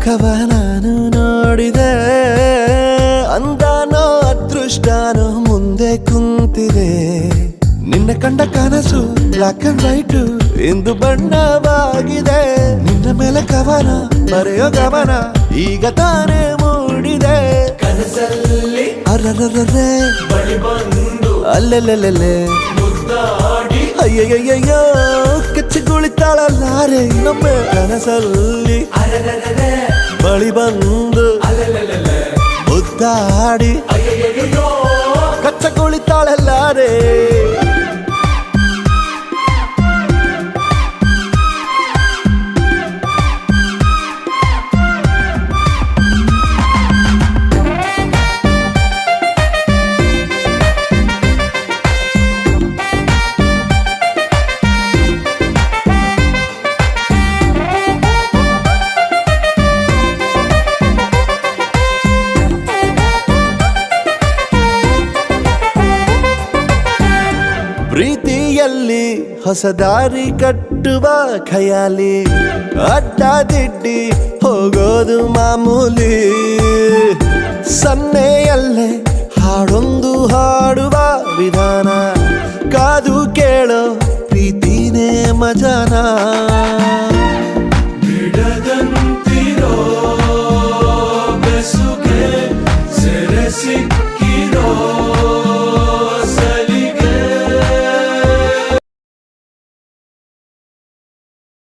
ಮುಖವ ನಾನು ನೋಡಿದೆ, ಅಂದಾನೋ ಅದೃಷ್ಟನೋ ಮುಂದೆ ಕುಂತಿದೆ. ನಿನ್ನ ಕಂಡ ಕನಸು ಬ್ಲಾಕ್ ಅಂಡ್ ವೈಟ್ ಇಂದು ಬಣ್ಣವಾಗಿದೆ. ನಿನ್ನ ಮೇಲೆ ಕವನ ಬರೆಯೋ ಗಮನ ಈಗ ತಾನೇ ಮೂಡಿದೆ. ಕನಸಲ್ಲಿ ಅರರರರೆ ಬಳಿ ಬಂದು ಅಲ್ಲೆಲ್ಲೆಲ್ಲೆ ಮುದ್ದಾಡಿ ಅಯ್ಯಯ್ಯಯ್ಯೋ ಕೆಚ್ಚಗುಳಿತಾಳಲ್ಲಾರೆ ಇನ್ನೊಮ್ಮೆ. ಕನಸಲ್ಲಿ ಅರರರರೆ ಬಳಿ ಬಂದು ಅಲೆಲೆಲೆಲೆ ಮುದ್ದಾಡಿ ಅಯ್ಯಯ್ಯಯ್ಯೋ ಕಚ್ಚಗುಳಿತಾಳಲ್ಲಾರೆ. ಪ್ರೀತಿಯಲ್ಲಿ ಹೊಸ ದಾರಿ ಕಟ್ಟುವ ಖಯಾಲಿ, ಅಡ್ಡದಿಡ್ಡಿ ಹೋಗೋದು ಮಾಮೂಲಿ. ಸನ್ನೆಯಲ್ಲೇ ಹಾಡೊಂದು ಹಾಡುವ ವಿಧಾನ, ಕಾದು ಕೇಳೋ ಪ್ರೀತಿನೇ ಮಜಾನ.